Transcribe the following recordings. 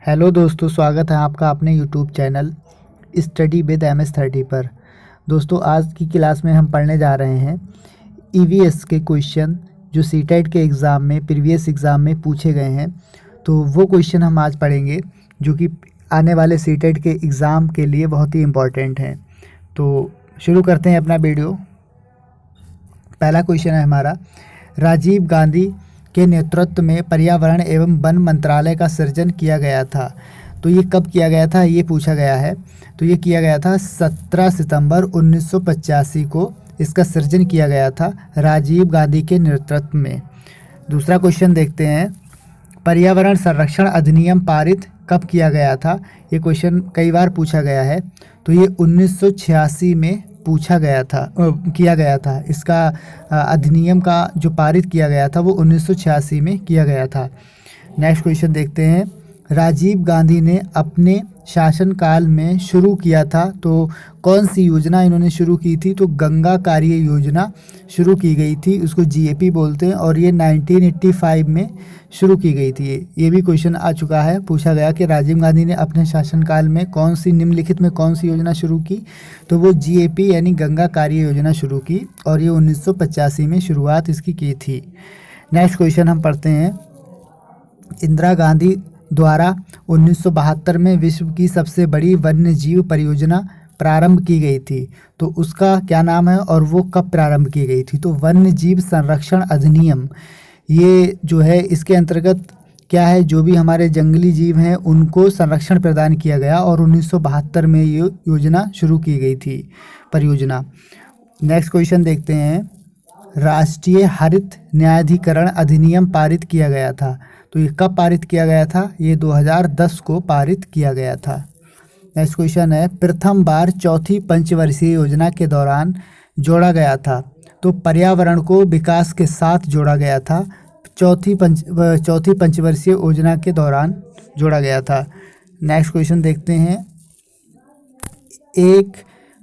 Hello दोस्तों, स्वागत है आपका अपने YouTube channel study with MS30 पर। दोस्तों, आज की क्लास में हम पढ़ने जा रहे हैं EVS के क्वेश्चन जो सीटेट के एग्ज़ाम में प्रीवियस एग्ज़ाम में पूछे गए हैं। तो वो क्वेश्चन हम आज पढ़ेंगे जो कि आने वाले सीटेट के एग्ज़ाम के लिए बहुत ही इम्पोर्टेंट हैं। तो शुरू करते हैं अपना वीडियो। पहला क्वेश्चन है हमारा, राजीव गांधी के नेतृत्व में पर्यावरण एवं वन मंत्रालय का सृजन किया गया था। तो ये कब किया गया था, ये पूछा गया है। तो ये किया गया था 17 सितंबर 1985 को इसका सृजन किया गया था राजीव गांधी के नेतृत्व में। दूसरा क्वेश्चन देखते हैं, पर्यावरण संरक्षण अधिनियम पारित कब किया गया था। ये क्वेश्चन कई बार पूछा गया है। तो ये 1986 में पूछा गया था किया गया था। इसका अधिनियम का जो पारित किया गया था वो 1986 में किया गया था। नेक्स्ट क्वेश्चन देखते हैं, राजीव गांधी ने अपने शासनकाल में शुरू किया था। तो कौन सी योजना इन्होंने शुरू की थी, तो गंगा कार्य योजना शुरू की गई थी, उसको GAP बोलते हैं, और ये 1985 में शुरू की गई थी। ये भी क्वेश्चन आ चुका है, पूछा गया कि राजीव गांधी ने अपने शासनकाल में कौन सी निम्नलिखित में कौन सी योजना शुरू की। तो वो GAP यानी गंगा कार्य योजना शुरू की, और ये 1985 में शुरुआत इसकी की थी। नेक्स्ट क्वेश्चन हम पढ़ते हैं, इंदिरा गांधी द्वारा 1972 में विश्व की सबसे बड़ी वन्य जीव परियोजना प्रारंभ की गई थी। तो उसका क्या नाम है और वो कब प्रारंभ की गई थी। तो वन्य जीव संरक्षण अधिनियम, ये जो है इसके अंतर्गत क्या है, जो भी हमारे जंगली जीव हैं उनको संरक्षण प्रदान किया गया, और 1972 में ये योजना शुरू की गई थी, परियोजना। नेक्स्ट क्वेश्चन देखते हैं, राष्ट्रीय हरित न्यायाधिकरण अधिनियम पारित किया गया था। तो ये कब पारित किया गया था, ये 2010 को पारित किया गया था। नेक्स्ट क्वेश्चन है, प्रथम बार चौथी पंचवर्षीय योजना के दौरान जोड़ा गया था। तो पर्यावरण को विकास के साथ जोड़ा गया था, चौथी पंचवर्षीय योजना के दौरान जोड़ा गया था। नेक्स्ट क्वेश्चन देखते हैं, एक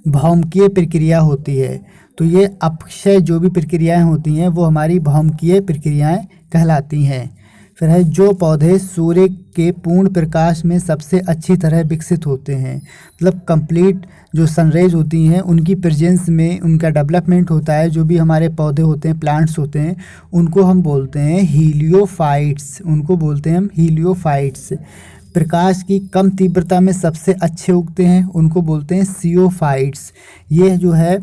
भौमिकीय प्रक्रिया होती है। तो ये अपक्षय जो भी प्रक्रियाएं होती हैं वो हमारी भौमिकीय प्रक्रियाएं कहलाती हैं। फिर है, जो पौधे सूर्य के पूर्ण प्रकाश में सबसे अच्छी तरह विकसित होते हैं, मतलब कंप्लीट जो सनरेज होती हैं उनकी प्रेजेंस में उनका डेवलपमेंट होता है। जो भी हमारे पौधे होते हैं, प्लांट्स होते हैं, उनको हम बोलते हैं हीलियोफाइट्स, उनको बोलते हैं हम हीलियोफाइट्स। प्रकाश की कम तीव्रता में सबसे अच्छे उगते हैं, उनको बोलते हैं सियोफाइट्स। ये जो है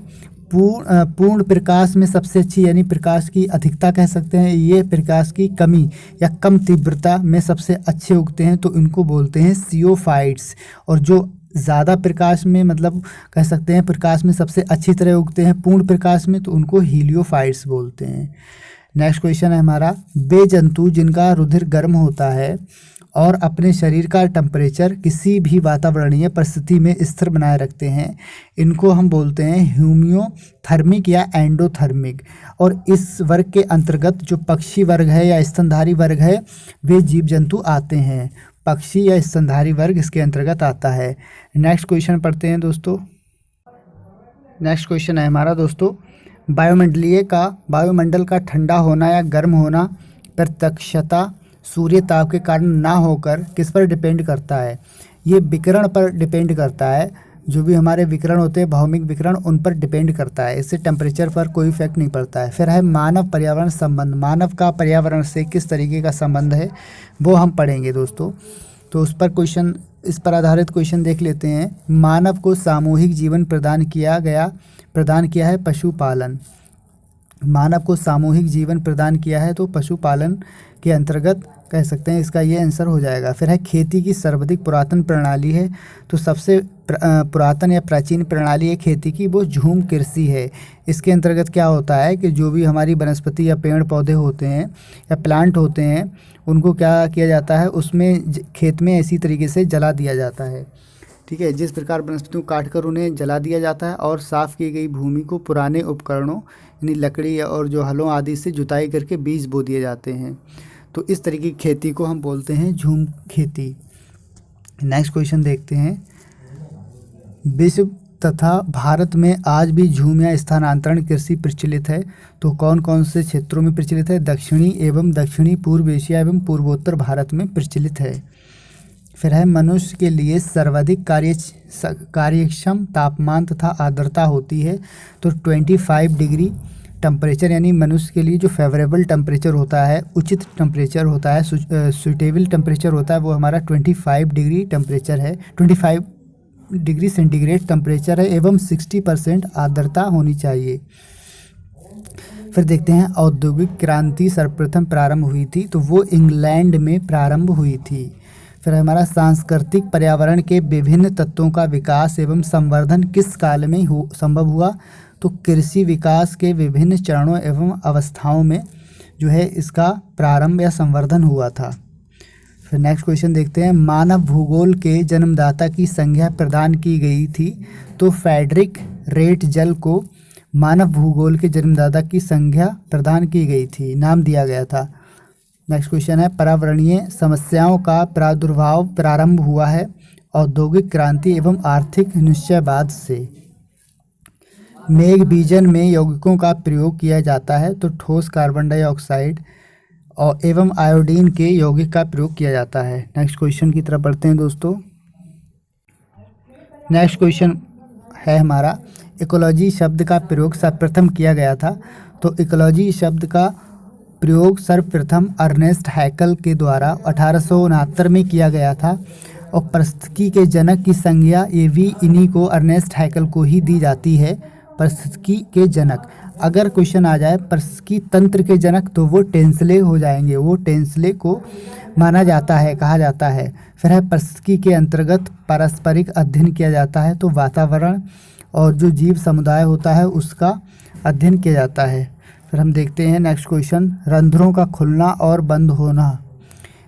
पूर्ण प्रकाश में सबसे अच्छी यानी प्रकाश की अधिकता कह सकते हैं, ये प्रकाश की कमी या कम तीव्रता में सबसे अच्छे उगते हैं, तो इनको बोलते हैं सियोफाइट्स। और जो ज़्यादा प्रकाश में, मतलब कह सकते हैं प्रकाश में सबसे अच्छी तरह उगते हैं पूर्ण प्रकाश में, तो उनको हीलियोफाइट्स बोलते हैं। नेक्स्ट क्वेश्चन है हमारा, वे जंतु जिनका रुधिर गर्म होता है और अपने शरीर का टेम्परेचर किसी भी वातावरणीय परिस्थिति में स्थिर बनाए रखते हैं, इनको हम बोलते हैं ह्यूमियोथर्मिक या एंडोथर्मिक। और इस वर्ग के अंतर्गत जो पक्षी वर्ग है या स्तनधारी वर्ग है वे जीव जंतु आते हैं। पक्षी या स्तनधारी वर्ग इसके अंतर्गत आता है। नेक्स्ट क्वेश्चन पढ़ते हैं दोस्तों। नेक्स्ट क्वेश्चन है हमारा दोस्तों, वायुमंडल का ठंडा होना या गर्म होना प्रत्यक्षतः सूर्य ताप के कारण ना होकर किस पर डिपेंड करता है। ये विकिरण पर डिपेंड करता है। जो भी हमारे विकिरण होते हैं, भौमिक विकिरण, उन पर डिपेंड करता है। इससे टेम्परेचर पर कोई इफेक्ट नहीं पड़ता है। फिर है मानव पर्यावरण संबंध, मानव का पर्यावरण से किस तरीके का संबंध है वो हम पढ़ेंगे दोस्तों। तो उस पर क्वेश्चन, इस पर आधारित क्वेश्चन देख लेते हैं। मानव को सामूहिक जीवन प्रदान किया है पशुपालन। मानव को सामूहिक जीवन प्रदान किया है तो पशुपालन के अंतर्गत कह सकते हैं, इसका ये आंसर हो जाएगा। फिर है, खेती की सर्वाधिक पुरातन प्रणाली है। तो सबसे पुरातन या प्राचीन प्रणाली है खेती की, वो झूम कृषि है। इसके अंतर्गत क्या होता है कि जो भी हमारी वनस्पति या पेड़ पौधे होते हैं या प्लांट होते हैं उनको क्या किया जाता है, उसमें खेत में इसी तरीके से जला दिया जाता है। ठीक है, जिस प्रकार वनस्पतियों को काटकर उन्हें जला दिया जाता है और साफ़ की गई भूमि को पुराने उपकरणों यानी लकड़ी और जो हलों आदि से जुताई करके बीज बो दिए जाते हैं। तो इस तरीके की खेती को हम बोलते हैं झूम खेती। नेक्स्ट क्वेश्चन देखते हैं, विश्व तथा भारत में आज भी झूम या स्थानांतरण कृषि प्रचलित है। तो कौन कौन से क्षेत्रों में प्रचलित है, दक्षिणी एवं दक्षिणी पूर्व एशिया एवं पूर्वोत्तर भारत में प्रचलित है। फिर है मनुष्य के लिए सर्वाधिक कार्यक्षम तापमान तथा आर्द्रता होती है, तो 25 डिग्री टेम्परेचर, यानी मनुष्य के लिए जो फेवरेबल टेम्परेचर होता है, उचित टेम्परेचर होता है, सुटेबल टेम्परेचर होता है, वो हमारा 25 डिग्री टेम्परेचर है, 25 डिग्री सेंटीग्रेड टेम्परेचर है एवं 60% आर्द्रता होनी चाहिए। फिर देखते हैं औद्योगिक क्रांति सर्वप्रथम प्रारंभ हुई थी, तो वो इंग्लैंड में प्रारंभ हुई थी। फिर हमारा सांस्कृतिक पर्यावरण के विभिन्न तत्वों का विकास एवं संवर्धन किस काल में संभव हुआ, तो कृषि विकास के विभिन्न चरणों एवं अवस्थाओं में जो है इसका प्रारंभ या संवर्धन हुआ था। फिर नेक्स्ट क्वेश्चन देखते हैं, मानव भूगोल के जन्मदाता की संज्ञा प्रदान की गई थी, तो फ्रेडरिक रेटजल को मानव भूगोल के जन्मदाता की संज्ञा प्रदान की गई थी, नाम दिया गया था। नेक्स्ट क्वेश्चन है, पर्यावरणीय समस्याओं का प्रादुर्भाव प्रारंभ हुआ है औद्योगिक क्रांति एवं आर्थिक निश्चयवाद से। मेघ बीजन में यौगिकों का प्रयोग किया जाता है, तो ठोस कार्बन डाइऑक्साइड और एवं आयोडीन के यौगिक का प्रयोग किया जाता है। नेक्स्ट क्वेश्चन की तरफ बढ़ते हैं दोस्तों। नेक्स्ट क्वेश्चन है हमारा, इकोलॉजी शब्द का प्रयोग सर्वप्रथम किया गया था, तो इकोलॉजी शब्द का प्रयोग सर्वप्रथम अर्नेस्ट हैकल के द्वारा 1869 में किया गया था और पारिस्थितिकी के जनक की संज्ञा ये भी इन्हीं को, अर्नेस्ट हैकल को ही दी जाती है, पारिस्थितिकी के जनक। अगर क्वेश्चन आ जाए पारिस्थितिकी तंत्र के जनक, तो वो टेंसले हो जाएंगे, वो टेंसले को माना जाता है, कहा जाता है। फिर है पारिस्थितिकी के अंतर्गत पारस्परिक अध्ययन किया जाता है, तो वातावरण और जो जीव समुदाय होता है उसका अध्ययन किया जाता है। फिर हम देखते हैं नेक्स्ट क्वेश्चन, रंध्रों का खुलना और बंद होना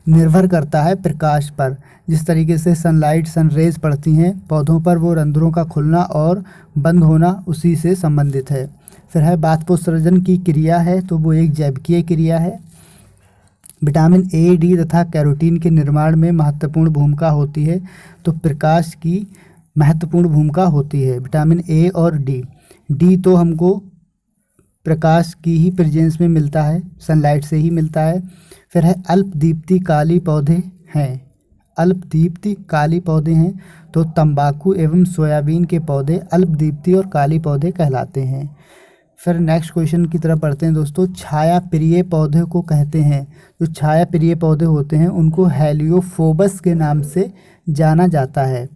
निर्भर करता है प्रकाश पर। जिस तरीके से सनलाइट, सनरेज पड़ती हैं पौधों पर, वो रंध्रों का खुलना और बंद होना उसी से संबंधित है। फिर है बाष्पोत्सर्जन की क्रिया है, तो वो एक जैविकीय क्रिया है। विटामिन ए, डी तथा कैरोटीन के निर्माण में महत्वपूर्ण भूमिका होती है, तो प्रकाश की महत्वपूर्ण भूमिका होती है, विटामिन ए और डी। डी तो हमको प्रकाश की ही प्रेजेंस में मिलता है, सनलाइट से ही मिलता है। फिर है अल्पदीप्ति काली पौधे हैं, अल्पदीप्ति काली पौधे हैं, तो तंबाकू एवं सोयाबीन के पौधे अल्पदीप्ति और काली पौधे कहलाते हैं। फिर नेक्स्ट क्वेश्चन की तरफ बढ़ते हैं दोस्तों, छाया प्रिय पौधे को कहते हैं। जो छाया प्रिय पौधे होते हैं उनको हेलियोफोबस के नाम से जाना जाता है।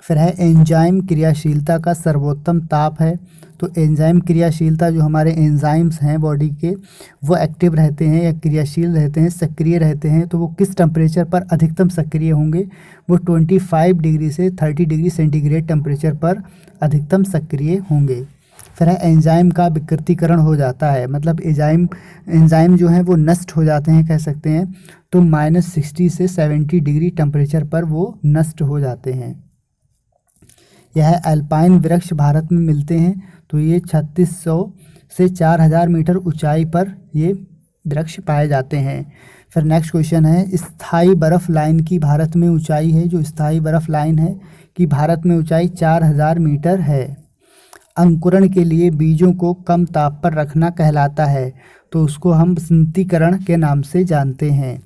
फिर है एंजाइम क्रियाशीलता का सर्वोत्तम ताप है, तो एंजाइम क्रियाशीलता, जो हमारे एंजाइम्स हैं बॉडी के, वो एक्टिव रहते हैं या क्रियाशील रहते हैं, सक्रिय रहते हैं, तो वो किस टेम्परेचर पर अधिकतम सक्रिय होंगे, वो 25 डिग्री से 30 डिग्री सेंटीग्रेड टेम्परेचर पर अधिकतम सक्रिय होंगे। फिर है एंजाइम का विकृतीकरण हो जाता है, मतलब एंजाइम जो हैं वो नष्ट हो जाते हैं कह सकते हैं, तो -60 से 70 डिग्री टेम्परेचर पर वो नष्ट हो जाते हैं। यह अल्पाइन वृक्ष भारत में मिलते हैं, तो ये 3600 से 4000 मीटर ऊंचाई पर ये वृक्ष पाए जाते हैं। फिर नेक्स्ट क्वेश्चन है, स्थायी बर्फ लाइन की भारत में ऊंचाई है, जो स्थायी बर्फ लाइन है कि भारत में ऊंचाई 4000 मीटर है। अंकुरण के लिए बीजों को कम ताप पर रखना कहलाता है, तो उसको हम वसंतीकरण के नाम से जानते हैं।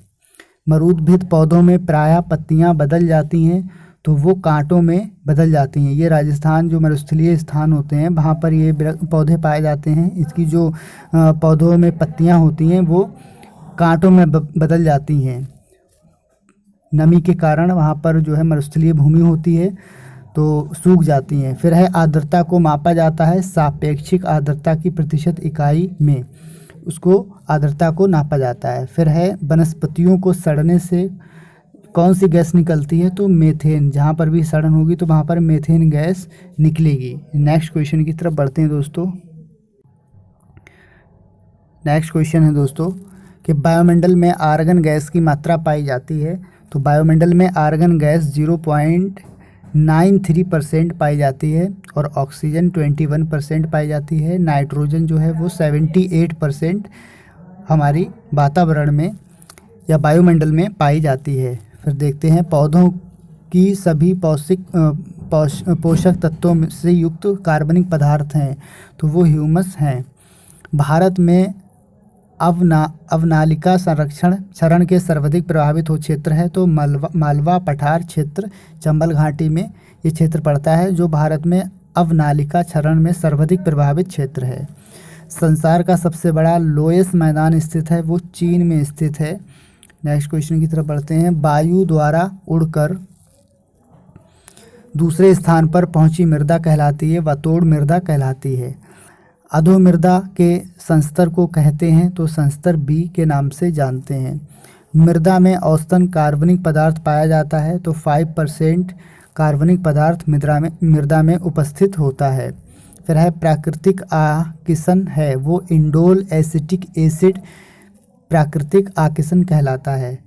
मरूदभिद पौधों में प्रायः पत्तियां बदल जाती हैं, तो वो कांटों में बदल जाती हैं। ये राजस्थान जो मरुस्थलीय स्थान होते हैं वहाँ पर ये पौधे पाए जाते हैं। इसकी जो पौधों में पत्तियाँ होती हैं वो कांटों में बदल जाती हैं, नमी के कारण वहाँ पर जो है मरुस्थलीय भूमि होती है तो सूख जाती हैं। फिर है आर्द्रता को मापा जाता है सापेक्षिक आर्द्रता की प्रतिशत इकाई में, उसको आर्द्रता को नापा जाता है। फिर है वनस्पतियों को सड़ने से कौन सी गैस निकलती है, तो मीथेन, जहाँ पर भी सड़न होगी तो वहाँ पर मीथेन गैस निकलेगी। नेक्स्ट क्वेश्चन की तरफ बढ़ते हैं दोस्तों। नेक्स्ट क्वेश्चन है दोस्तों कि वायुमंडल में आर्गन गैस की मात्रा पाई जाती है, तो वायुमंडल में आर्गन गैस 0.93% पाई जाती है और ऑक्सीजन 21% पाई जाती है। नाइट्रोजन जो है वो 78% हमारी वातावरण में या वायुमंडल में पाई जाती है। फिर देखते हैं पौधों की सभी पोषक तत्वों से युक्त कार्बनिक पदार्थ हैं, तो वो ह्यूमस हैं। भारत में अवनालिका संरक्षण क्षरण के सर्वाधिक प्रभावित हो क्षेत्र है, तो मालवा पठार क्षेत्र चंबल घाटी में ये क्षेत्र पड़ता है, जो भारत में अवनालिका क्षरण में सर्वाधिक प्रभावित क्षेत्र है। संसार का सबसे बड़ा लोएस मैदान स्थित है, वो चीन में स्थित है। नेक्स्ट क्वेश्चन की तरफ बढ़ते हैं। वायु द्वारा उड़कर दूसरे स्थान पर पहुंची मृदा कहलाती है, वतोड़ मृदा कहलाती है। अधो मृदा के संस्तर को कहते हैं, तो संस्तर बी के नाम से जानते हैं। मृदा में औसतन कार्बनिक पदार्थ पाया जाता है, तो 5% कार्बनिक पदार्थ मृदा में उपस्थित होता है। फिर है प्राकृतिक आकिसन है, वो इंडोल एसिटिक एसिड प्राकृतिक आकिसन कहलाता है।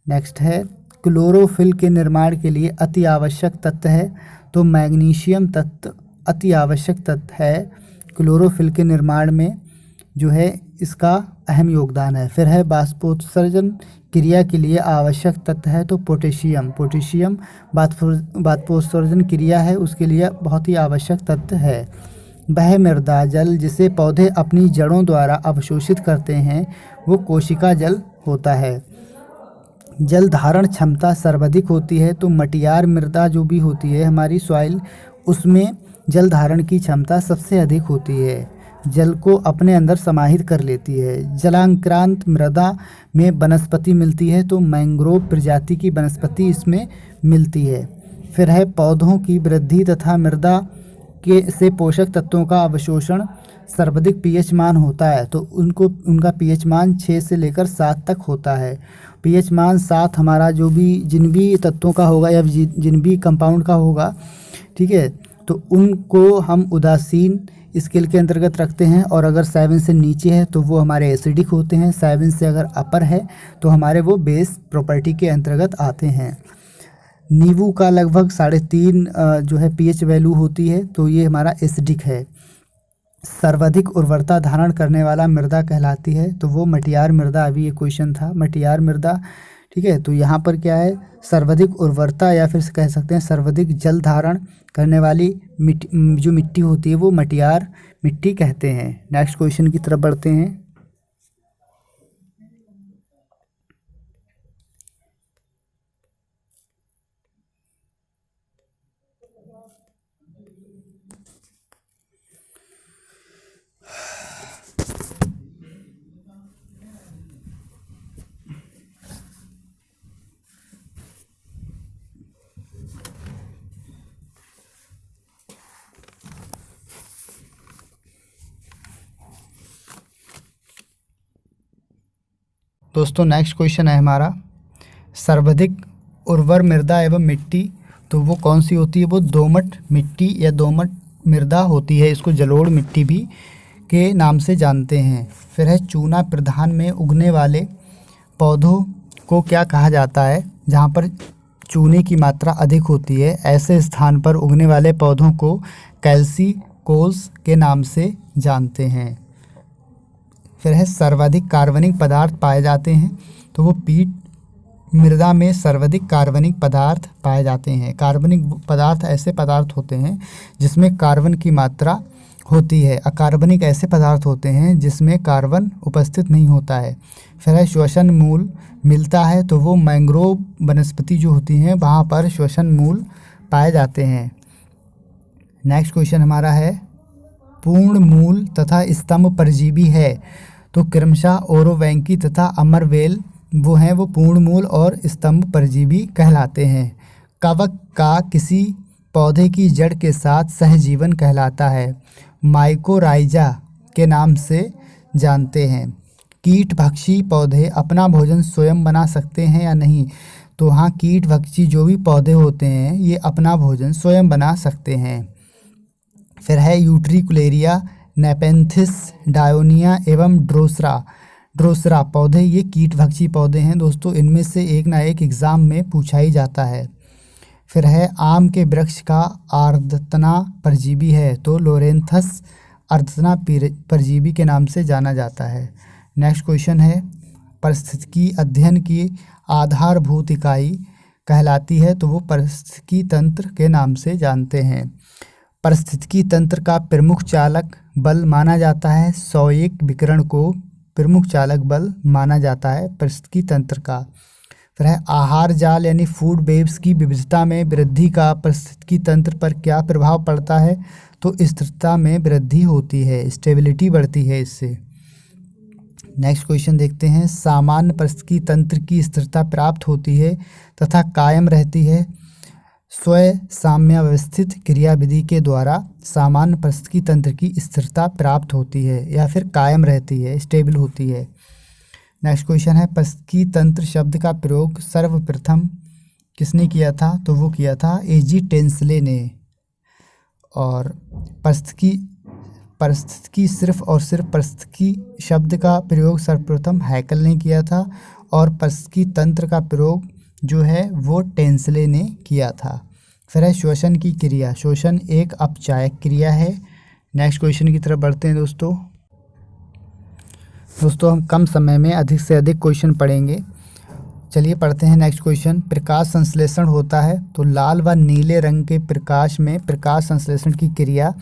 नेक्स्ट है क्लोरोफिल के निर्माण के लिए अति आवश्यक तत्व है, तो मैग्नीशियम तत्व अति आवश्यक तत्व है। क्लोरोफिल के निर्माण में जो है इसका अहम योगदान है। फिर है बाष्पोत्सर्जन क्रिया के लिए आवश्यक तत्व है, तो पोटेशियम बाष्पोत्सर्जन क्रिया है उसके लिए बहुत ही आवश्यक तत्व है। वह मृदा जल जिसे पौधे अपनी जड़ों द्वारा अवशोषित करते हैं, वो कोशिका जल होता है। जल धारण क्षमता सर्वाधिक होती है, तो मटियार मृदा जो भी होती है हमारी सॉइल, उसमें जल धारण की क्षमता सबसे अधिक होती है, जल को अपने अंदर समाहित कर लेती है। जलांक्रांत मृदा में वनस्पति मिलती है, तो मैंग्रोव प्रजाति की वनस्पति इसमें मिलती है। फिर है पौधों की वृद्धि तथा मृदा से पोषक तत्वों का अवशोषण सर्वाधिक पीएच मान होता है, तो उनका पीएच मान 6 से लेकर 7 तक होता है। पीएच मान 7 हमारा जिन भी तत्वों का होगा या जिन भी कंपाउंड का होगा, ठीक है, तो उनको हम उदासीन स्केल के अंतर्गत रखते हैं, और अगर 7 से नीचे है तो वो हमारे एसिडिक होते हैं। 7 से अगर अपर है तो हमारे वो बेस प्रॉपर्टी के अंतर्गत आते हैं। नींबू का लगभग 3.5 जो है पीएच वैल्यू होती है, तो ये हमारा एसिडिक है। सर्वाधिक उर्वरता धारण करने वाला मृदा कहलाती है, तो वो मटियार मृदा, अभी ये क्वेश्चन था मटियार मृदा, ठीक है। तो यहाँ पर क्या है, सर्वाधिक उर्वरता या फिर कह सकते हैं सर्वाधिक जल धारण करने वाली जो मिट्टी होती है वो मटियार मिट्टी कहते हैं। नेक्स्ट क्वेश्चन की तरफ बढ़ते हैं। दोस्तों नेक्स्ट क्वेश्चन है हमारा, सर्वाधिक उर्वर मृदा एवं मिट्टी, तो वो कौन सी होती है, वो दोमट मिट्टी या दोमट मृदा होती है, इसको जलोढ़ मिट्टी भी के नाम से जानते हैं। फिर है चूना प्रधान में उगने वाले पौधों को क्या कहा जाता है, जहाँ पर चूने की मात्रा अधिक होती है, ऐसे स्थान पर उगने वाले पौधों को कैल्सिकोल्स के नाम से जानते हैं। फिर है सर्वाधिक कार्बनिक पदार्थ पाए जाते हैं, तो वो पीट मृदा में सर्वाधिक कार्बनिक पदार्थ पाए जाते हैं। कार्बनिक पदार्थ ऐसे पदार्थ होते हैं जिसमें कार्बन की मात्रा होती है, अकार्बनिक ऐसे पदार्थ होते हैं जिसमें कार्बन उपस्थित नहीं होता है। फिर है श्वसन मूल मिलता है, तो वो मैंग्रोव वनस्पति जो होती हैं वहाँ पर श्वसन मूल पाए जाते हैं। नेक्स्ट क्वेश्चन हमारा है, पूर्ण मूल तथा स्तंभ परजीवी है, तो क्रमशः ओरोवैंकी तथा अमरवेल वो हैं, वो पूर्ण मूल और स्तंभ परजीवी कहलाते हैं। कवक का किसी पौधे की जड़ के साथ सहजीवन कहलाता है, माइकोराइजा के नाम से जानते हैं। कीट भक्षी पौधे अपना भोजन स्वयं बना सकते हैं या नहीं, तो हाँ, कीट भक्षी जो भी पौधे होते हैं ये अपना भोजन स्वयं बना सकते हैं। फिर है यूट्रिकुलेरिया, नेपेंथिस, डायोनिया एवं ड्रोसरा पौधे, ये कीट भक्षी पौधे हैं दोस्तों, इनमें से एक ना एक एग्ज़ाम में पूछा ही जाता है। फिर है आम के वृक्ष का आर्द्रतना परजीवी है, तो लोरेंथस आर्द्रतना परजीवी के नाम से जाना जाता है। नेक्स्ट क्वेश्चन है, पारिस्थितिकी अध्ययन की आधारभूत इकाई कहलाती है, तो वो पारिस्थितिकी तंत्र के नाम से जानते हैं। पारिस्थितिकी तंत्र का प्रमुख चालक बल माना जाता है सॉइक विकिरण को प्रमुख चालक बल माना जाता है पारिस्थितिकी तंत्र का। फिर है आहार जाल यानी फूड वेब्स की विविधता में वृद्धि का पारिस्थितिकी तंत्र पर क्या प्रभाव पड़ता है, तो स्थिरता में वृद्धि होती है, स्टेबिलिटी बढ़ती है इससे। नेक्स्ट क्वेश्चन देखते हैं, सामान्य पारिस्थितिकी तंत्र की स्थिरता प्राप्त होती है तथा कायम रहती है स्वयं साम्यावस्थित क्रियाविधि के द्वारा सामान्य पारिस्थितिकी तंत्र की स्थिरता प्राप्त होती है या फिर कायम रहती है, स्टेबल होती है। नेक्स्ट क्वेश्चन है, पारिस्थितिकी तंत्र शब्द का प्रयोग सर्वप्रथम किसने किया था, तो वो किया था एजी टेंसले ने। और पारिस्थितिकी सिर्फ और सिर्फ पारिस्थितिकी शब्द का प्रयोग सर्वप्रथम हैकल ने किया था और पारिस्थितिकी तंत्र का प्रयोग जो है वो टेंसले ने किया था। फिर है श्वसन की क्रिया, श्वसन एक अपचायक क्रिया है। नेक्स्ट क्वेश्चन की तरफ बढ़ते हैं दोस्तों हम कम समय में अधिक से अधिक क्वेश्चन पढ़ेंगे। चलिए पढ़ते हैं नेक्स्ट क्वेश्चन, प्रकाश संश्लेषण होता है तो लाल व नीले रंग के प्रकाश में प्रकाश संश्लेषण की क्रिया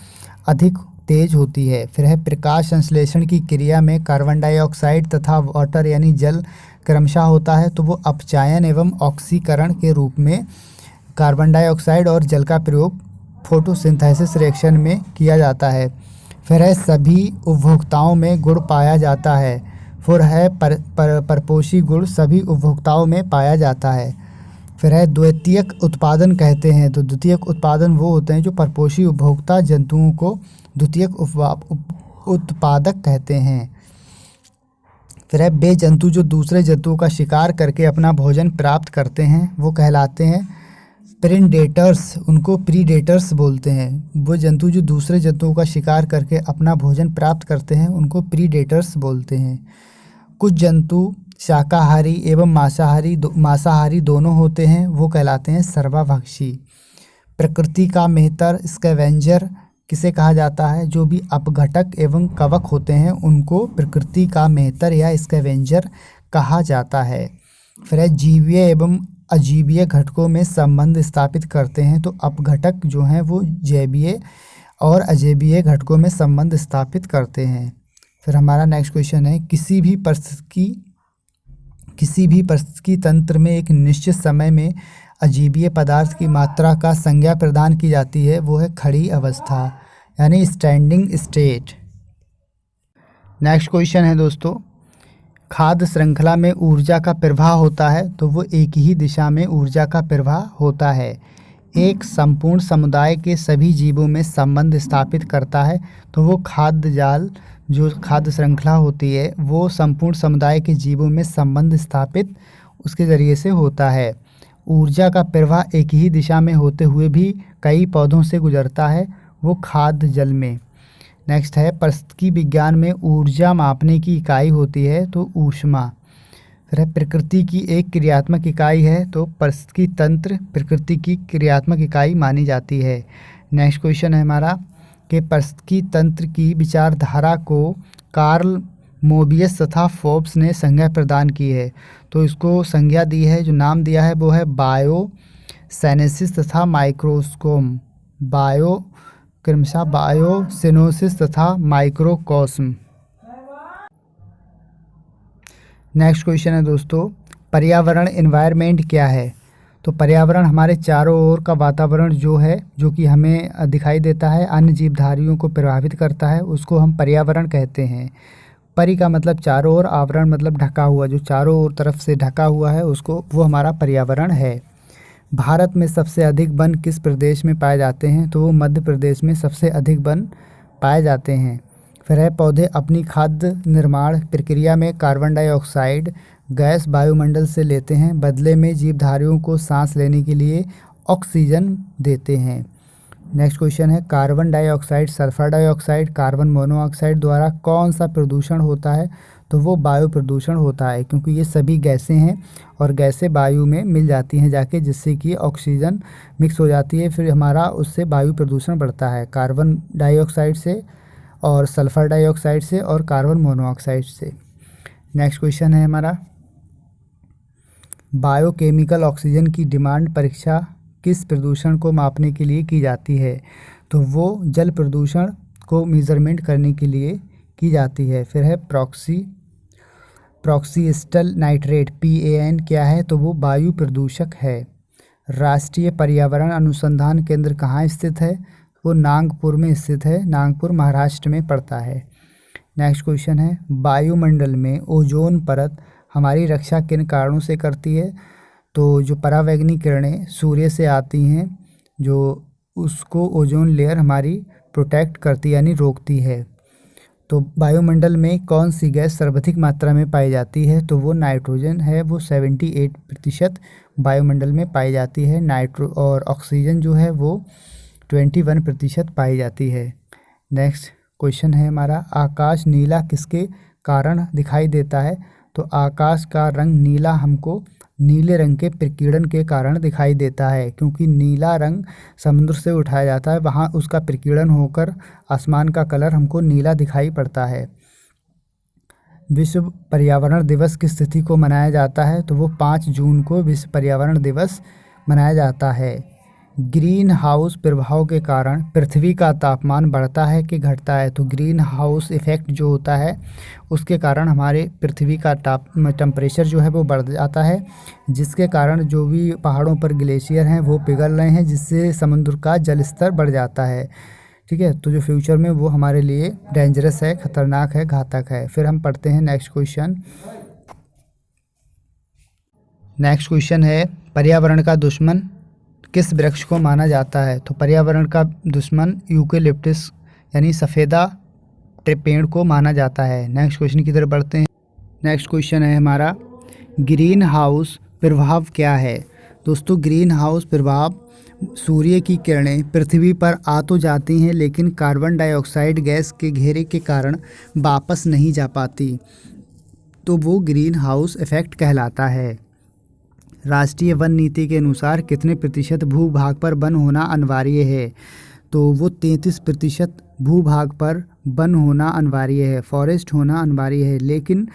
अधिक तेज होती है। फिर है प्रकाश संश्लेषण की क्रिया में कार्बन डाइऑक्साइड तथा वाटर यानी जल क्रमशः होता है, तो वो अपचायन एवं ऑक्सीकरण के रूप में कार्बन डाइऑक्साइड और जल का प्रयोग फोटोसिंथेसिस रिएक्शन में किया जाता है। फिर है सभी उपभोक्ताओं में गुण पाया जाता है। फिर है परपोषी गुण सभी उपभोक्ताओं में पाया जाता है। फिर है द्वितीयक उत्पादन कहते हैं, तो द्वितीयक उत्पादन वो होते हैं जो परपोषी उपभोक्ता जंतुओं को द्वितीयक उत्पादक कहते हैं। फिर है वे जंतु जो दूसरे जंतुओं का शिकार करके अपना भोजन प्राप्त करते हैं वो कहलाते हैं प्रेडेटर्स, उनको प्रीडेटर्स बोलते हैं। वो जंतु जो दूसरे जंतुओं का शिकार करके अपना भोजन प्राप्त करते हैं उनको प्रीडेटर्स बोलते हैं। कुछ जंतु शाकाहारी एवं मांसाहारी दोनों होते हैं, वो कहलाते हैं सर्वभक्षी। प्रकृति का मेहतर स्कैवेंजर किसे कहा जाता है, जो भी अपघटक एवं कवक होते हैं उनको प्रकृति का मेहतर या स्कैवेंजर कहा जाता है। फिर जीवीय एवं अजीवीय घटकों में संबंध स्थापित करते हैं, तो अपघटक जो हैं वो जैवीय और अजैवीय घटकों में संबंध स्थापित करते हैं। फिर हमारा नेक्स्ट क्वेश्चन है, किसी भी पारिस्थितिकी तंत्र में एक निश्चित समय में अजीवीय पदार्थ की मात्रा का संज्ञा प्रदान की जाती है, वो है खड़ी अवस्था यानी स्टैंडिंग स्टेट। नेक्स्ट क्वेश्चन है दोस्तों, खाद्य श्रृंखला में ऊर्जा का प्रवाह होता है तो वो एक ही दिशा में ऊर्जा का प्रवाह होता है। एक संपूर्ण समुदाय के सभी जीवों में संबंध स्थापित करता है, तो वो खाद्य जाल जो खाद्य श्रृंखला होती है वो संपूर्ण समुदाय के जीवों में संबंध स्थापित उसके ज़रिए से होता है। ऊर्जा का प्रवाह एक ही दिशा में होते हुए भी कई पौधों से गुजरता है, वो खाद्य जल में। नेक्स्ट है, पारिस्थितिकी विज्ञान में ऊर्जा मापने की इकाई होती है तो ऊष्मा। फिर है प्रकृति की एक क्रियात्मक इकाई है, तो पारिस्थितिकी तंत्र प्रकृति की क्रियात्मक इकाई मानी जाती है। नेक्स्ट क्वेश्चन है हमारा कि पारिस्थितिकी तंत्र की विचारधारा को कार्ल मोबियस तथा फोर्ब्स ने संज्ञा प्रदान की है, तो इसको संज्ञा दी है, जो नाम दिया है वो है बायोसेनेसिस तथा माइक्रोस्कोम, बायोसिनोसिस तथा माइक्रोकॉस्म। नेक्स्ट क्वेश्चन है दोस्तों, पर्यावरण एनवायरनमेंट क्या है, तो पर्यावरण हमारे चारों ओर का वातावरण जो है जो कि हमें दिखाई देता है, अन्य जीवधारियों को प्रभावित करता है, उसको हम पर्यावरण कहते हैं। परि का मतलब चारों ओर, आवरण मतलब ढका हुआ, जो चारों ओर तरफ से ढका हुआ है उसको वो हमारा पर्यावरण है। भारत में सबसे अधिक वन किस प्रदेश में पाए जाते हैं, तो वो मध्य प्रदेश में सबसे अधिक वन पाए जाते हैं। फिर है पौधे अपनी खाद्य निर्माण प्रक्रिया में कार्बन डाइऑक्साइड गैस वायुमंडल से लेते हैं, बदले में जीवधारियों को सांस लेने के लिए ऑक्सीजन देते हैं। नेक्स्ट क्वेश्चन है, carbon dioxide, sulphur dioxide, carbon monoxide द्वारा कौन सा प्रदूषण होता है, तो वो वायु प्रदूषण होता है, क्योंकि ये सभी गैसें हैं और गैसें वायु में मिल जाती हैं जाके, जिससे कि ऑक्सीजन मिक्स हो जाती है, फिर हमारा उससे वायु प्रदूषण बढ़ता है, कार्बन डाइऑक्साइड से और सल्फर डाइऑक्साइड से और कार्बन मोनोऑक्साइड से। नेक्स्ट क्वेश्चन है हमारा, बायोकेमिकल ऑक्सीजन की डिमांड परीक्षा किस प्रदूषण को मापने के लिए की जाती है, तो वो जल प्रदूषण को मेजरमेंट करने के लिए की जाती है। फिर है प्रॉक्सी प्रॉक्सीस्टल नाइट्रेट PAN क्या है? तो वो वायु प्रदूषक है। राष्ट्रीय पर्यावरण अनुसंधान केंद्र कहाँ स्थित है? वो नागपुर में स्थित है। नागपुर महाराष्ट्र में पड़ता है। नेक्स्ट क्वेश्चन है, वायुमंडल में ओजोन परत हमारी रक्षा किन कारणों से करती है? तो जो परावैंगनी किरणें सूर्य से आती हैं, जो उसको ओजोन लेयर हमारी प्रोटेक्ट करती यानी रोकती है। तो वायुमंडल में कौन सी गैस सर्वाधिक मात्रा में पाई जाती है? तो वो नाइट्रोजन है, वो 78% वायुमंडल में पाई जाती है। और ऑक्सीजन जो है वो 21% पाई जाती है। नेक्स्ट क्वेश्चन है हमारा, आकाश नीला किसके कारण दिखाई देता है? तो आकाश का रंग नीला हमको नीले रंग के प्रकीर्णन के कारण दिखाई देता है, क्योंकि नीला रंग समुद्र से उठाया जाता है, वहाँ उसका प्रकीर्णन होकर आसमान का कलर हमको नीला दिखाई पड़ता है। विश्व पर्यावरण दिवस किस तिथि को मनाया जाता है? तो वो 5 जून को विश्व पर्यावरण दिवस मनाया जाता है। ग्रीन हाउस प्रभाव के कारण पृथ्वी का तापमान बढ़ता है कि घटता है? तो ग्रीन हाउस इफ़ेक्ट जो होता है उसके कारण हमारे पृथ्वी का टेम्परेचर जो है वो बढ़ जाता है, जिसके कारण जो भी पहाड़ों पर ग्लेशियर हैं वो पिघल रहे हैं, जिससे समुद्र का जल स्तर बढ़ जाता है। ठीक है, तो जो फ्यूचर में वो हमारे लिए डेंजरस है, ख़तरनाक है, घातक है। फिर हम पढ़ते हैं नेक्स्ट क्वेश्चन। नेक्स्ट क्वेश्चन है, पर्यावरण का दुश्मन किस वृक्ष को माना जाता है? तो पर्यावरण का दुश्मन यूकेलिप्टस यानी सफ़ेदा पेड़ को माना जाता है। नेक्स्ट क्वेश्चन की तरफ बढ़ते हैं। नेक्स्ट क्वेश्चन है हमारा, ग्रीन हाउस प्रभाव क्या है? दोस्तों, ग्रीन हाउस प्रभाव सूर्य की किरणें पृथ्वी पर आ तो जाती हैं, लेकिन कार्बन डाइऑक्साइड गैस के घेरे के कारण वापस नहीं जा पाती, तो वो ग्रीन हाउस इफ़ेक्ट कहलाता है। राष्ट्रीय वन नीति के अनुसार कितने प्रतिशत भूभाग पर वन होना अनिवार्य है? तो वो 33% भूभाग पर वन होना अनिवार्य है, फॉरेस्ट होना अनिवार्य है। लेकिन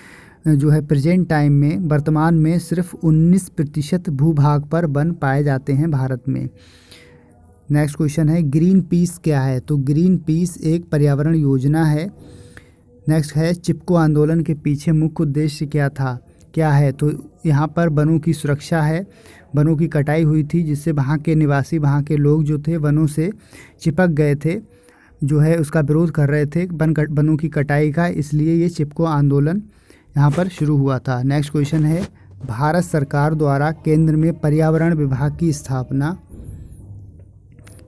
जो है प्रेजेंट टाइम में, वर्तमान में सिर्फ 19% भूभाग पर वन पाए जाते हैं भारत में। नेक्स्ट क्वेश्चन है, ग्रीन पीस क्या है? तो ग्रीन पीस एक पर्यावरण योजना है। नेक्स्ट है, चिपको आंदोलन के पीछे मुख्य उद्देश्य क्या है? तो यहाँ पर वनों की सुरक्षा है। वनों की कटाई हुई थी, जिससे वहाँ के निवासी, वहाँ के लोग जो थे वनों से चिपक गए थे, जो है उसका विरोध कर रहे थे वनों की कटाई का, इसलिए ये चिपको आंदोलन यहाँ पर शुरू हुआ था। नेक्स्ट क्वेश्चन है, भारत सरकार द्वारा केंद्र में पर्यावरण विभाग की स्थापना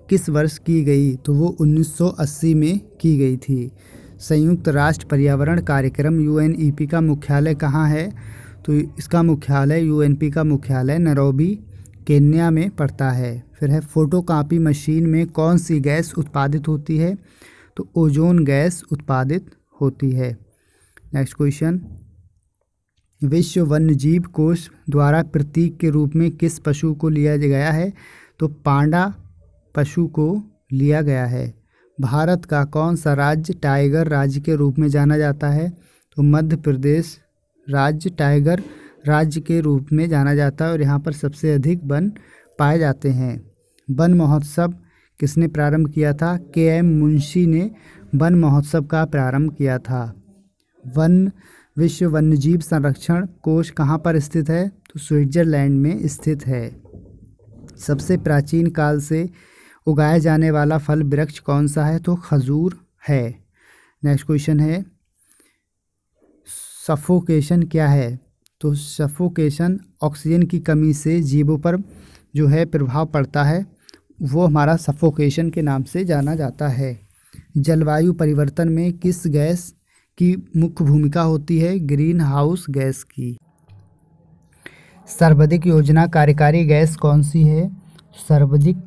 किस वर्ष की गई? तो वो 1980 में की गई थी। संयुक्त राष्ट्र पर्यावरण कार्यक्रम UNEP का मुख्यालय कहाँ है? तो इसका मुख्यालय, UNP का मुख्यालय नैरोबी केन्या में पड़ता है। फिर है, फोटोकॉपी मशीन में कौन सी गैस उत्पादित होती है? तो ओजोन गैस उत्पादित होती है। नेक्स्ट क्वेश्चन, विश्व वन्यजीव कोष द्वारा प्रतीक के रूप में किस पशु को लिया गया है? तो पांडा पशु को लिया गया है। भारत का कौन सा राज्य टाइगर राज्य के रूप में जाना जाता है? तो मध्य प्रदेश राज्य टाइगर राज्य के रूप में जाना जाता है, और यहाँ पर सबसे अधिक वन पाए जाते हैं। वन महोत्सव किसने प्रारंभ किया था? KM मुंशी ने वन महोत्सव का प्रारंभ किया था। विश्व वन्यजीव संरक्षण कोष कहाँ पर स्थित है? तो स्विट्जरलैंड में स्थित है। सबसे प्राचीन काल से उगाया जाने वाला फल वृक्ष कौन सा है? तो खजूर है। नेक्स्ट क्वेश्चन है, सफोकेशन क्या है? तो सफोकेशन ऑक्सीजन की कमी से जीवों पर जो है प्रभाव पड़ता है, वो हमारा सफोकेशन के नाम से जाना जाता है। जलवायु परिवर्तन में किस गैस की मुख्य भूमिका होती है? ग्रीन हाउस गैस की। सर्वाधिक योजना कार्यकारी गैस कौन सी है? सर्वाधिक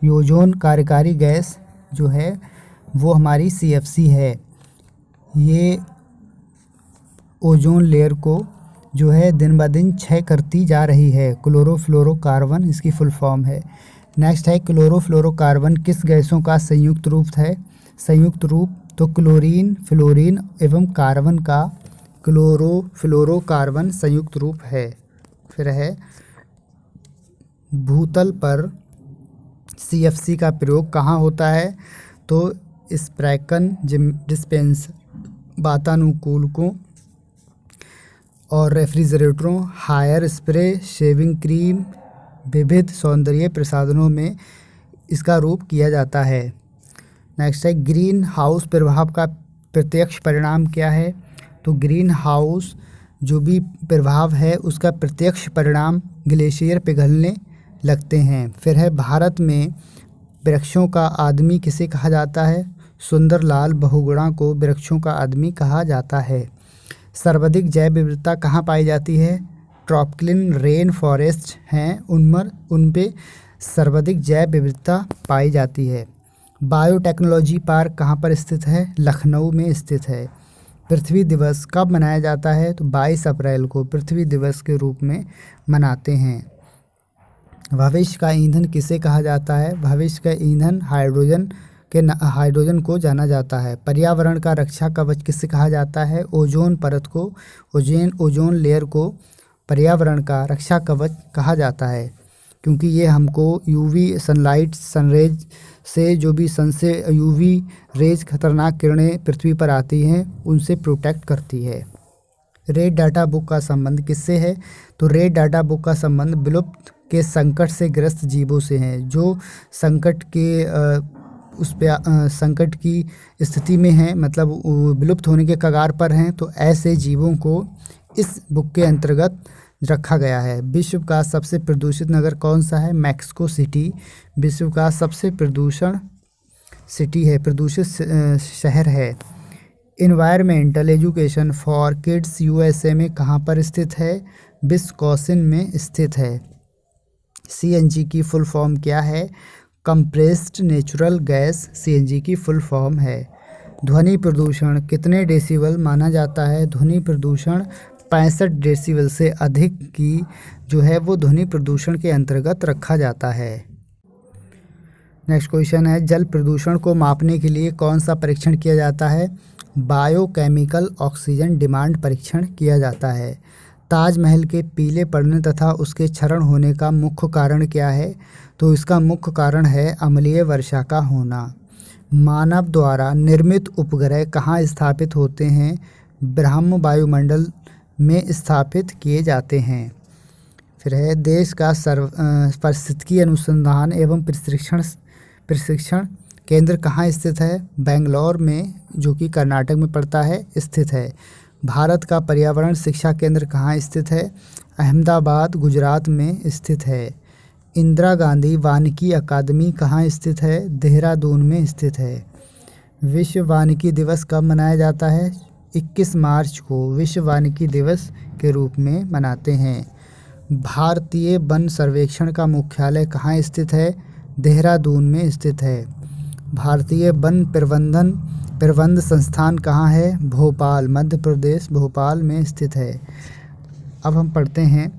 ओजोन कार्यकारी गैस जो है वो हमारी CFC है। ये ओजोन लेयर को जो है दिन ब दिन क्षय करती जा रही है। क्लोरोफ्लोरोकार्बन इसकी फुल फॉर्म है। नेक्स्ट है, क्लोरोफ्लोरोकार्बन किस गैसों का संयुक्त रूप है? संयुक्त रूप तो क्लोरीन, फ्लोरीन एवं कार्बन का क्लोरोफ्लोरोकार्बन संयुक्त रूप है। फिर है, भूतल पर CFC का प्रयोग कहाँ होता है? तो स्प्रैकन डिस्पेंस वातानुकूलकों और रेफ्रिजरेटरों, हायर स्प्रे, शेविंग क्रीम, विविध सौंदर्य प्रसाधनों में इसका रूप किया जाता है। नेक्स्ट है ग्रीन हाउस प्रभाव का प्रत्यक्ष परिणाम क्या है? तो ग्रीन हाउस जो भी प्रभाव है उसका प्रत्यक्ष परिणाम ग्लेशियर पिघलने लगते हैं। फिर है भारत में वृक्षों का आदमी किसे कहा जाता है? सुंदरलाल बहुगुणा को वृक्षों का आदमी कहा जाता है। सर्वाधिक जैव विविधता कहाँ पाई जाती है? ट्रॉपिकल रेन फॉरेस्ट हैं उन पे सर्वाधिक जैव विविधता पाई जाती है। बायोटेक्नोलॉजी पार्क कहाँ पर स्थित है? लखनऊ में स्थित है। पृथ्वी दिवस कब मनाया जाता है? तो 22 अप्रैल को पृथ्वी दिवस के रूप में मनाते हैं। भविष्य का ईंधन किसे कहा जाता है? भविष्य का ईंधन हाइड्रोजन को जाना जाता है। पर्यावरण का रक्षा कवच किसे कहा जाता है? ओजोन परत को, ओजोन लेयर को पर्यावरण का रक्षा कवच कहा जाता है, क्योंकि ये हमको यूवी सनलाइट, सनरेज से जो भी सन से यूवी रेज खतरनाक किरणें पृथ्वी पर आती हैं उनसे प्रोटेक्ट करती है। रेड डाटा बुक का संबंध किससे है? तो रेड डाटा बुक का संबंध विलुप्त के संकट से ग्रस्त जीवों से हैं, जो संकट के संकट की स्थिति में हैं, मतलब विलुप्त होने के कगार पर हैं, तो ऐसे जीवों को इस बुक के अंतर्गत रखा गया है। विश्व का सबसे प्रदूषित नगर कौन सा है? मैक्सिको सिटी विश्व का सबसे प्रदूषित शहर है। Environmental education for kids USA में कहाँ पर स्थित है? विस्कॉसिन में स्थित है। सीएनजी की फुल फॉर्म क्या है? कंप्रेस्ड नेचुरल गैस सीएनजी की फुल फॉर्म है। ध्वनि प्रदूषण कितने डेसिबल माना जाता है? ध्वनि प्रदूषण 65 डेसिबल से अधिक की जो है वो ध्वनि प्रदूषण के अंतर्गत रखा जाता है। नेक्स्ट क्वेश्चन है जल प्रदूषण को मापने के लिए कौन सा परीक्षण किया जाता है? बायोकेमिकल ऑक्सीजन डिमांड परीक्षण किया जाता है। ताजमहल के पीले पड़ने तथा उसके क्षरण होने का मुख्य कारण क्या है? तो इसका मुख्य कारण है अम्लीय वर्षा का होना। मानव द्वारा निर्मित उपग्रह कहाँ स्थापित होते हैं? ब्रह्म वायुमंडल में स्थापित किए जाते हैं। फिर है देश का पारिस्थितिकी अनुसंधान एवं प्रशिक्षण केंद्र कहाँ स्थित है? बेंगलोर में, जो कि कर्नाटक में पड़ता है, स्थित है। भारत का पर्यावरण शिक्षा केंद्र कहाँ स्थित है? अहमदाबाद, गुजरात में स्थित है। इंदिरा गांधी वानिकी अकादमी कहाँ स्थित है? देहरादून में स्थित है। विश्व वानिकी दिवस कब मनाया जाता है? 21 मार्च को विश्व वानिकी दिवस के रूप में मनाते हैं। भारतीय वन सर्वेक्षण का मुख्यालय कहाँ स्थित है? देहरादून में स्थित है। भारतीय वन प्रबंध संस्थान कहाँ है? भोपाल, मध्य प्रदेश, भोपाल में स्थित है। अब हम पढ़ते हैं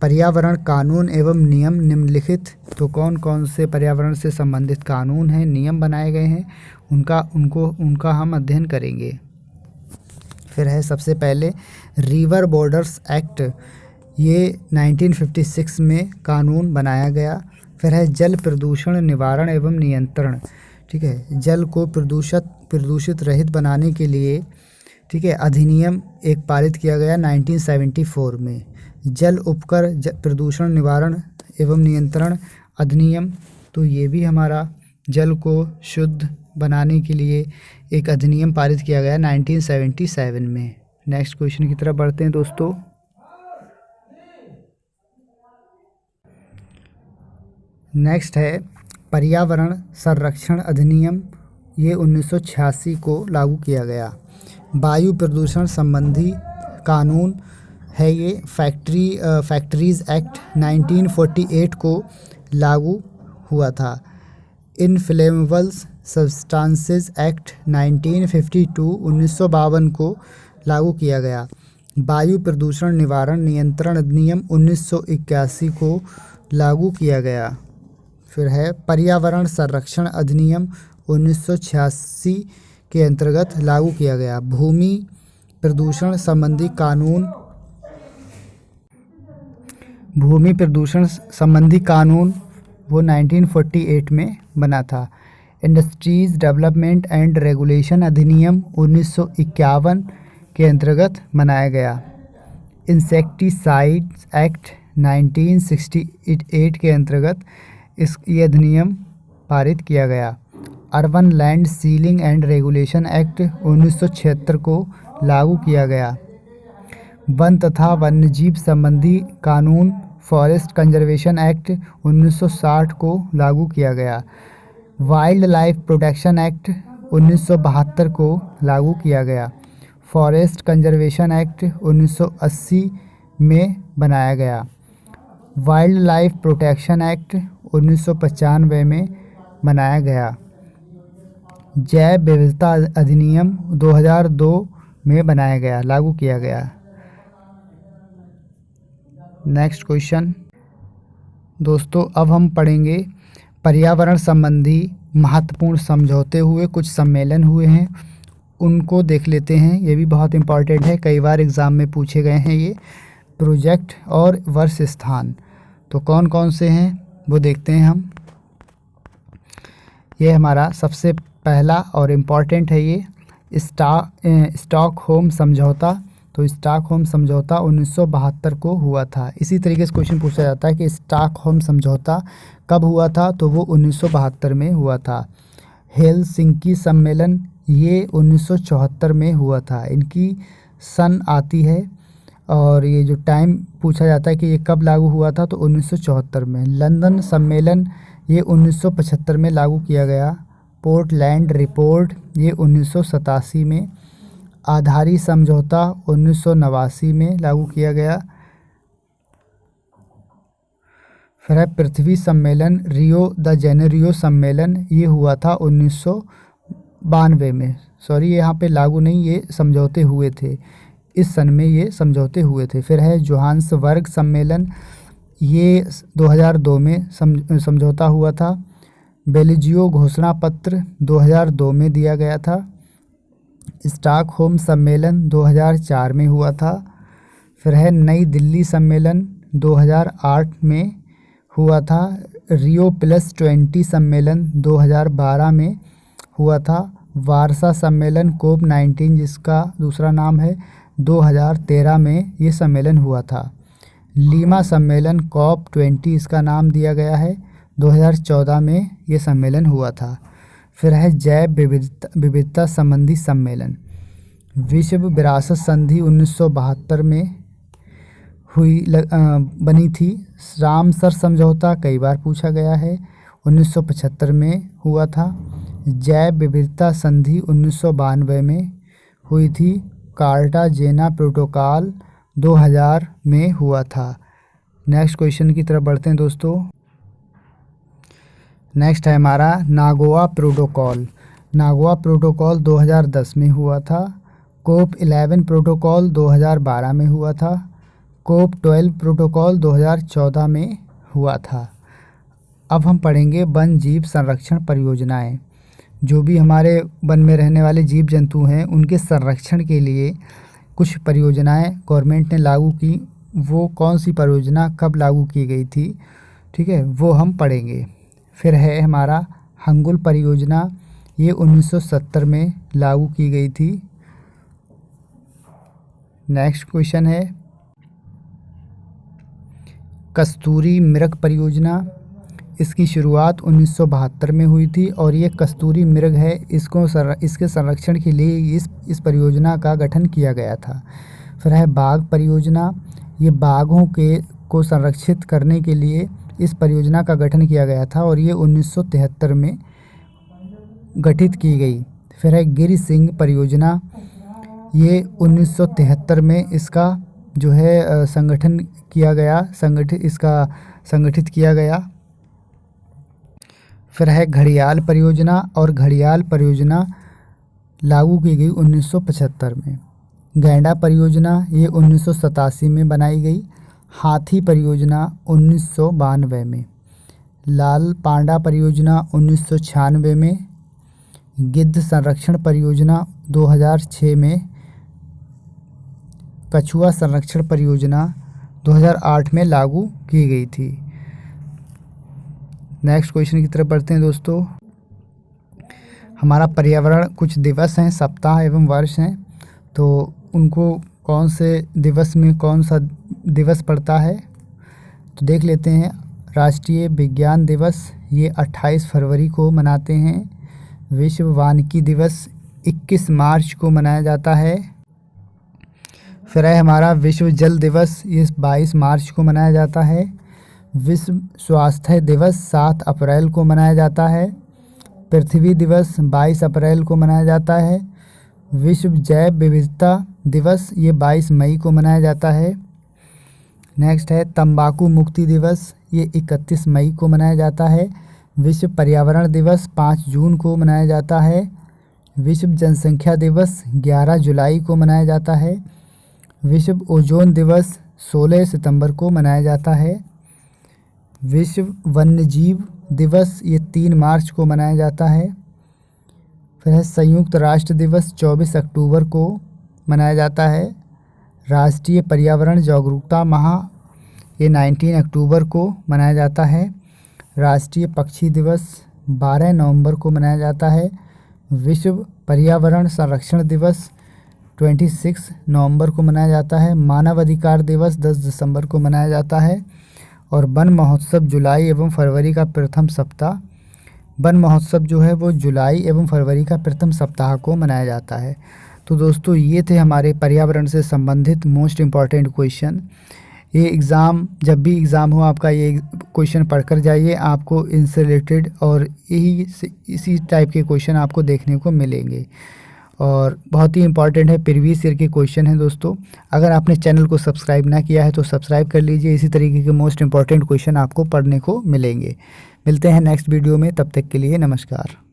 पर्यावरण कानून एवं नियम निम्नलिखित। तो कौन कौन से पर्यावरण से संबंधित कानून हैं, नियम बनाए गए हैं, उनका हम अध्ययन करेंगे। फिर है सबसे पहले रिवर बॉर्डर्स एक्ट, ये 1956 में कानून बनाया गया। फिर है जल प्रदूषण निवारण एवं नियंत्रण, ठीक है, जल को प्रदूषित रहित बनाने के लिए, ठीक है, अधिनियम एक पारित किया गया 1974 में। जल उपकर प्रदूषण निवारण एवं नियंत्रण अधिनियम, तो ये भी हमारा जल को शुद्ध बनाने के लिए एक अधिनियम पारित किया गया 1977 में। नेक्स्ट क्वेश्चन की तरफ बढ़ते हैं दोस्तों। नेक्स्ट है पर्यावरण संरक्षण अधिनियम, ये 1986 को लागू किया गया। वायु प्रदूषण संबंधी कानून है ये फैक्ट्रीज एक्ट 1948 को लागू हुआ था। इनफ्लेमेबल्स सब्सटेंसेस एक्ट 1952 को लागू किया गया। वायु प्रदूषण निवारण नियंत्रण अधिनियम 1981 को लागू किया गया। फिर है पर्यावरण संरक्षण अधिनियम 1986 के अंतर्गत लागू किया गया। भूमि प्रदूषण संबंधी कानून वो 1948 में बना था। इंडस्ट्रीज डेवलपमेंट एंड रेगुलेशन अधिनियम 1951 के अंतर्गत बनाया गया। इंसेक्टिसाइड्स एक्ट 1968 के अंतर्गत ये अधिनियम पारित किया गया। Urban land ceiling and regulation act 1976 को लागू किया गया। वन तथा वन्यजीव संबंधी कानून फॉरेस्ट कंजर्वेशन एक्ट 1960 को लागू किया गया। वाइल्ड लाइफ प्रोटेक्शन एक्ट 1972 को लागू किया गया। फॉरेस्ट कंजर्वेशन एक्ट 1980 में बनाया गया। वाइल्ड लाइफ प्रोटेक्शन एक्ट 1995 में बनाया गया। जैव विविधता अधिनियम 2002 में बनाया गया, लागू किया गया। नेक्स्ट क्वेश्चन दोस्तों, अब हम पढ़ेंगे पर्यावरण संबंधी महत्वपूर्ण समझौते हुए कुछ सम्मेलन हुए हैं, उनको देख लेते हैं। ये भी बहुत इम्पॉर्टेंट है, कई बार एग्ज़ाम में पूछे गए हैं ये प्रोजेक्ट और वर्ष स्थान। तो कौन कौन से हैं वो देखते हैं हम। ये हमारा सबसे पहला और इम्पॉर्टेंट है ये स्टॉकहोम समझौता। तो स्टॉकहोम समझौता 1972 को हुआ था। इसी तरीके से क्वेश्चन पूछा जाता है कि स्टॉकहोम समझौता कब हुआ था, तो वो 1972 में हुआ था। हेलसिंकी सम्मेलन ये 1974 में हुआ था। इनकी सन आती है और ये जो टाइम पूछा जाता है कि ये कब लागू हुआ था, तो 1974 में। लंदन सम्मेलन ये 1975 में लागू किया गया। पोर्टलैंड रिपोर्ट ये 1987 में। आधारी समझौता 1989 में लागू किया गया। फिर है पृथ्वी सम्मेलन, रियो द जेनेरियो सम्मेलन, ये हुआ था 1992 में। सॉरी, यहाँ पे लागू नहीं, ये समझौते हुए थे, इस सन में ये समझौते हुए थे। फिर है जोहान्सबर्ग सम्मेलन, ये 2002 में समझौता हुआ था। बेल्जियो घोषणा पत्र 2002 में दिया गया था। स्टॉकहोम सम्मेलन 2004 में हुआ था। फिर है नई दिल्ली सम्मेलन 2008 में हुआ था। रियो +20 सम्मेलन 2012 में हुआ था। वारसा सम्मेलन COP19 जिसका दूसरा नाम है 2013 में ये सम्मेलन हुआ था। लीमा सम्मेलन COP20 इसका नाम दिया गया है, 2014 में ये सम्मेलन हुआ था। फिर है जैव विविधता संबंधी सम्मेलन, विश्व विरासत संधि 1972 में बनी थी। रामसर समझौता कई बार पूछा गया है, 1975 में हुआ था। जैव विविधता संधि 1992 में हुई थी। कार्टाजेना प्रोटोकॉल 2000 में हुआ था। नेक्स्ट क्वेश्चन की तरफ बढ़ते हैं दोस्तों। नेक्स्ट है हमारा नागोआ प्रोटोकॉल। नागोआ प्रोटोकॉल 2010 में हुआ था। COP11 प्रोटोकॉल 2012 में हुआ था। COP12 प्रोटोकॉल 2014 में हुआ था। अब हम पढ़ेंगे वन जीव संरक्षण परियोजनाएं। जो भी हमारे वन में रहने वाले जीव जंतु हैं उनके संरक्षण के लिए कुछ परियोजनाएं गवर्नमेंट ने लागू की। वो कौन सी परियोजना कब लागू की गई थी, ठीक है, वो हम पढ़ेंगे। फिर है हमारा हंगुल परियोजना, ये 1970 में लागू की गई थी। नेक्स्ट क्वेश्चन है कस्तूरी मृग परियोजना। इसकी शुरुआत 1972 में हुई थी और ये कस्तूरी मृग है, इसके संरक्षण के लिए इस परियोजना का गठन किया गया था। फिर है बाघ परियोजना, ये बाघों को संरक्षित करने के लिए इस परियोजना का गठन किया गया था और ये 1973 में गठित की गई। फिर है गिर सिंह परियोजना, ये 1973 में इसका जो है संगठन किया गया, संगठित किया गया। फिर है घड़ियाल परियोजना, और घड़ियाल परियोजना लागू की गई 1975 में। गैंडा परियोजना ये 1987 में बनाई गई। हाथी परियोजना 1992 में। लाल पांडा परियोजना 1996 में। गिद्ध संरक्षण परियोजना 2006 में। कछुआ संरक्षण परियोजना 2008 में लागू की गई थी। नेक्स्ट क्वेश्चन की तरफ बढ़ते हैं दोस्तों। हमारा पर्यावरण कुछ दिवस हैं, सप्ताह एवं वर्ष हैं, तो उनको कौन से दिवस में कौन सा दिवस पड़ता है, तो देख लेते हैं। राष्ट्रीय विज्ञान दिवस ये 28 फरवरी को मनाते हैं। विश्व वानिकी दिवस 21 मार्च को मनाया जाता है। फिर है हमारा विश्व जल दिवस, ये 22 मार्च को मनाया जाता है। विश्व स्वास्थ्य दिवस 7 अप्रैल को मनाया जाता है। पृथ्वी दिवस 22 अप्रैल को मनाया जाता है। विश्व जैव विविधता दिवस ये 22 मई को मनाया जाता है। नेक्स्ट है तंबाकू मुक्ति दिवस, ये 31 मई को मनाया जाता है। विश्व पर्यावरण दिवस 5 जून को मनाया जाता है। विश्व जनसंख्या दिवस 11 जुलाई को मनाया जाता है। विश्व ओजोन दिवस 16 सितंबर को मनाया जाता है। विश्व वन्यजीव दिवस ये 3 मार्च को मनाया जाता है। फिर है संयुक्त राष्ट्र दिवस 24 अक्टूबर को मनाया जाता है। राष्ट्रीय पर्यावरण जागरूकता माह ये 19 अक्टूबर को मनाया जाता है। राष्ट्रीय पक्षी दिवस 12 नवंबर को मनाया जाता है। विश्व पर्यावरण संरक्षण दिवस 26 नवंबर को मनाया जाता है। मानव अधिकार दिवस 10 दिसंबर को मनाया जाता है। और वन महोत्सव जुलाई एवं फरवरी का प्रथम सप्ताह, वन महोत्सव जो है वो जुलाई एवं फरवरी का प्रथम सप्ताह को मनाया जाता है। तो दोस्तों ये थे हमारे पर्यावरण से संबंधित मोस्ट इम्पॉर्टेंट क्वेश्चन। ये एग्ज़ाम, जब भी एग्ज़ाम हो आपका ये क्वेश्चन पढ़कर जाइए, आपको इनसे रिलेटेड और इसी टाइप के क्वेश्चन आपको देखने को मिलेंगे। और बहुत ही इंपॉर्टेंट है, प्रीवियस ईयर के क्वेश्चन हैं दोस्तों। अगर आपने चैनल को सब्सक्राइब ना किया है तो सब्सक्राइब कर लीजिए, इसी तरीके के मोस्ट इंपॉर्टेंट क्वेश्चन आपको पढ़ने को मिलेंगे। मिलते हैं नेक्स्ट वीडियो में, तब तक के लिए नमस्कार।